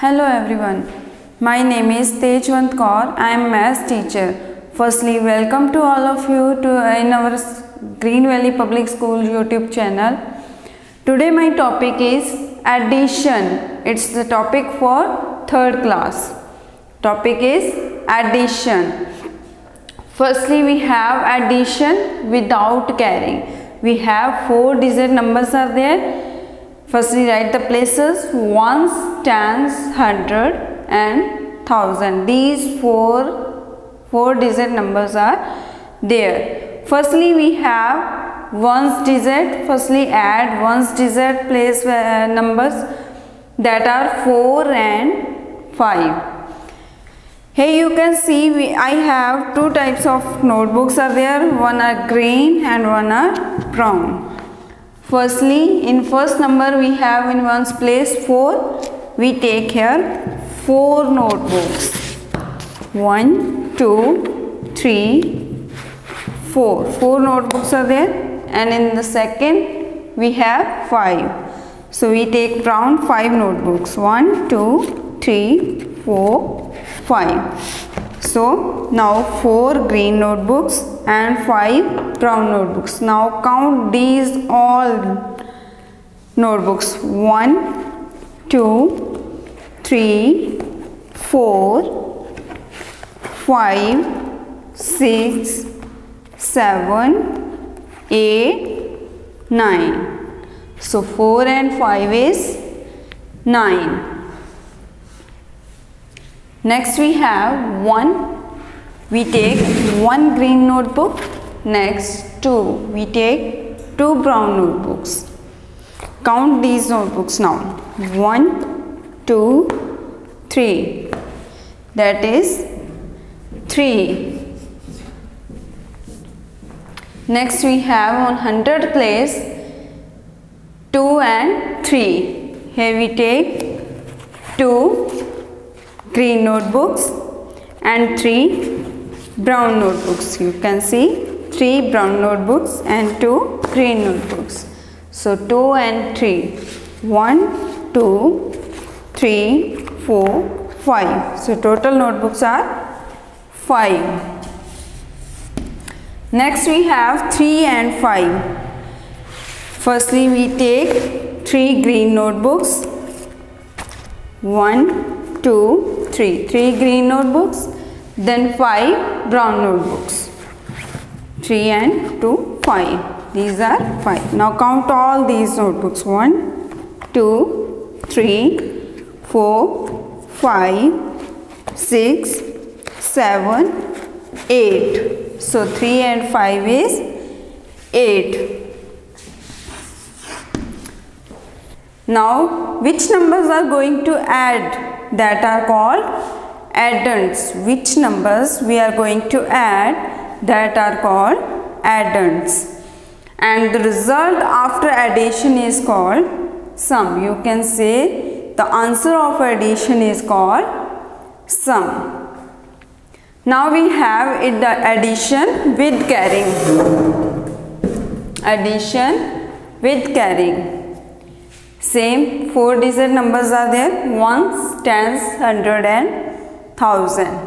Hello everyone, my name is Tejwant Kaur. I am maths teacher. Firstly, welcome to all of you in our Green Valley Public School YouTube channel. Today my topic is addition. It's the topic for 3rd class. Topic is addition. Firstly, we have addition without carrying. We have 4 digit numbers are there. Firstly, write the places ones, tens, hundred and thousand. These four digit numbers are there. Firstly, we have ones digit. Firstly, add ones digit place numbers that are 4 and 5. Here you can see I have 2 types of notebooks are there. One are green and one are brown. Firstly, in first number we have in ones place 4. We take here 4 notebooks. 1, 2, 3, 4. 4 notebooks are there. And in the second we have 5. So we take brown 5 notebooks. 1, 2, 3, 4, 5. So now 4 green notebooks and 5 brown notebooks. Now count these all notebooks. 1, 2, 3, 4, 5, 6, 7, 8, 9. So 4 and 5 is 9. Next we have 1. We take 1 green notebook. Next 2. We take 2 brown notebooks. Count these notebooks now. 1, 2, 3. That is 3. Next we have on 100 place 2 and 3. Here we take 2 green notebooks and 3 brown notebooks. You can see 3 brown notebooks and 2 green notebooks. So 2 and 3. 1, 2, 3, 4, 5. So total notebooks are 5. Next we have 3 and 5. Firstly we take 3 green notebooks. 1, 2, 3 green notebooks, then 5 brown notebooks. 3 and 2, 5. These are 5. Now count all these notebooks. 1, 2, 3, 4, 5, 6, 7, 8. So 3 and 5 is 8. Now which numbers are going to add? That are called addends. Which numbers we are going to add? That are called addends. And the result after addition is called sum. You can say the answer of addition is called sum. Now we have the addition with carrying. Addition with carrying. Same 4 digit numbers are there. Ones, tens, hundred and thousand.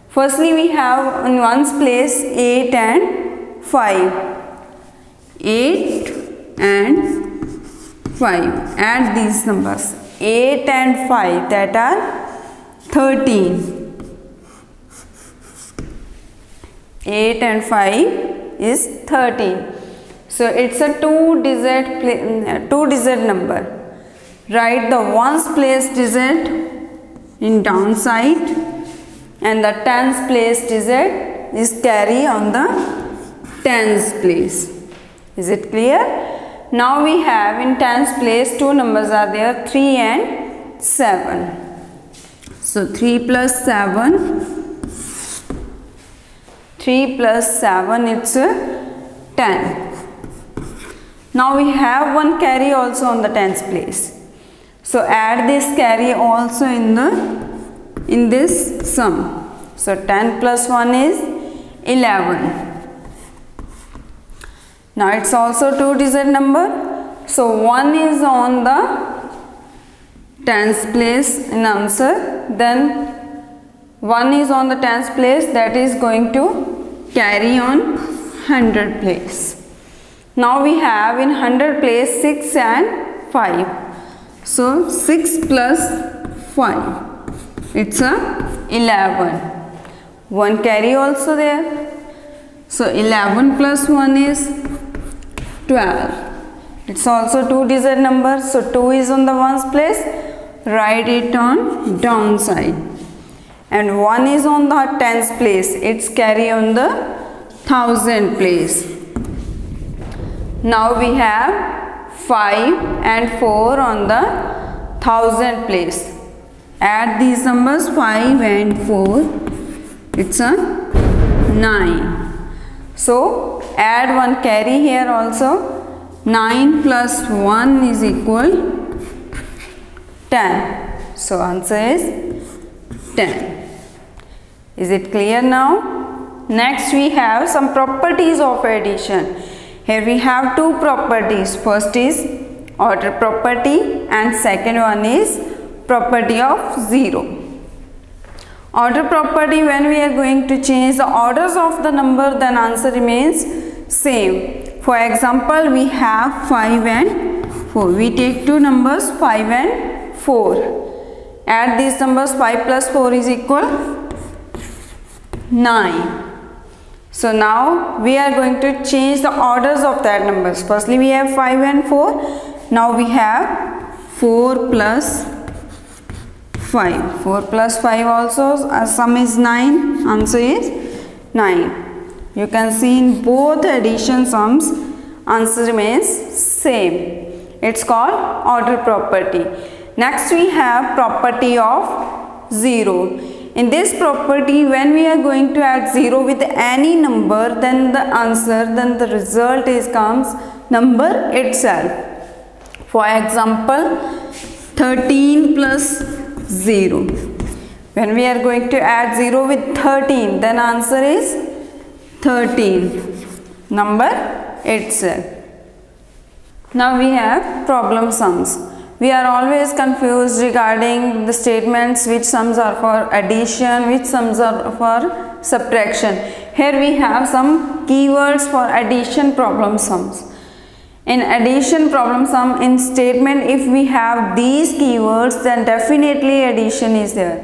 Firstly we have in ones place 8 and 5. 8 and 5. Add these numbers. 8 and 5, that are 13. 8 and 5 is 13. So it's a 2 digit number. Write the ones place digit in downside and the tens place digit is carry on the tens place. Is it clear? Now we have in tens place 2 numbers are there, 3 and 7. So 3 plus 7. 3 plus 7 it's 10. Now we have 1 carry also on the tens place. So add this carry also in this sum. So 10 plus 1 is 11. Now it's also 2 digit number. So 1 is on the tens place in answer, then 1 is on the tens place, that is going to carry on 100 place. Now we have in 100 place 6 and 5. So 6 plus 5, it's a 11. 1 carry also there. So 11 plus 1 is 12. It's also 2-digit number. So 2 is on the ones place. Write it on downside. And 1 is on the tens place. It's carry on the thousand place. Now we have 5 and 4 on the thousand place. Add these numbers 5 and 4. It's a 9. So add 1 carry here also. 9 plus 1 is equal 10. So answer is 10. Is it clear now? Next we have some properties of addition. Here we have two properties. First is order property and second one is property of 0. Order property, when we are going to change the orders of the number, then answer remains same. For example, we have 5 and 4. We take two numbers 5 and 4. Add these numbers. 5 plus 4 is equal 9. So now we are going to change the orders of that numbers. Firstly we have 5 and 4. Now we have 4 plus 5. 4 plus 5 also, sum is 9. Answer is 9. You can see in both addition sums, answer remains same. It's called order property. Next we have property of 0. In this property, when we are going to add 0 with any number, then the result comes number itself. For example, 13 plus 0. When we are going to add 0 with 13, then answer is 13, number itself. Now we have problem sums. We are always confused regarding the statements which sums are for addition, which sums are for subtraction. Here we have some keywords for addition problem sums. In addition problem sum, in statement, if we have these keywords, then definitely addition is there.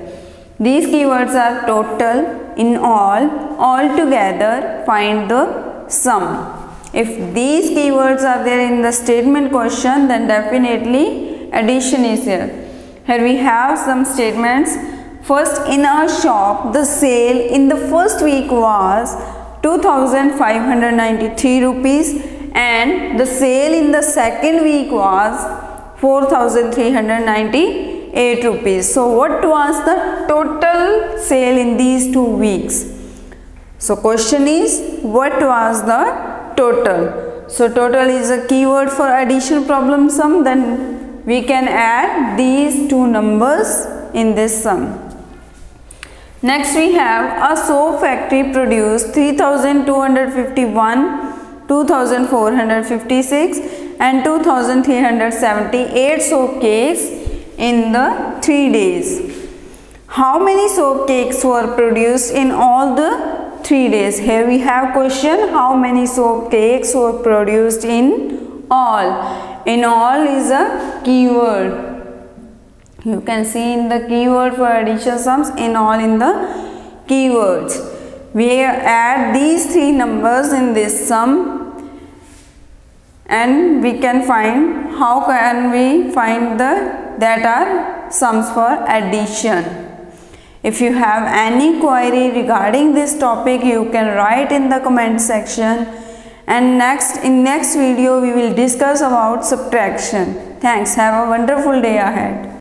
These keywords are total, in all together, find the sum. If these keywords are there in the statement question, then definitely addition is here. Here we have some statements. First, in a shop, the sale in the first week was 2,593 rupees and the sale in the second week was 4,398 rupees. So what was the total sale in these 2 weeks? So question is, what was the total? So total is a keyword for addition problem sum. Then we can add these two numbers in this sum. Next we have a soap factory produced 3,251, 2,456 and 2,378 soap cakes in the 3 days. How many soap cakes were produced in all the 3 days? Here we have question, how many soap cakes were produced in all? In all is a keyword. You can see in the keyword for addition sums, in all in the keywords. We add these 3 numbers in this sum and we can find, how can we find that are sums for addition. If you have any query regarding this topic, you can write in the comment section. And in next video we will discuss about subtraction. Thanks. Have a wonderful day ahead.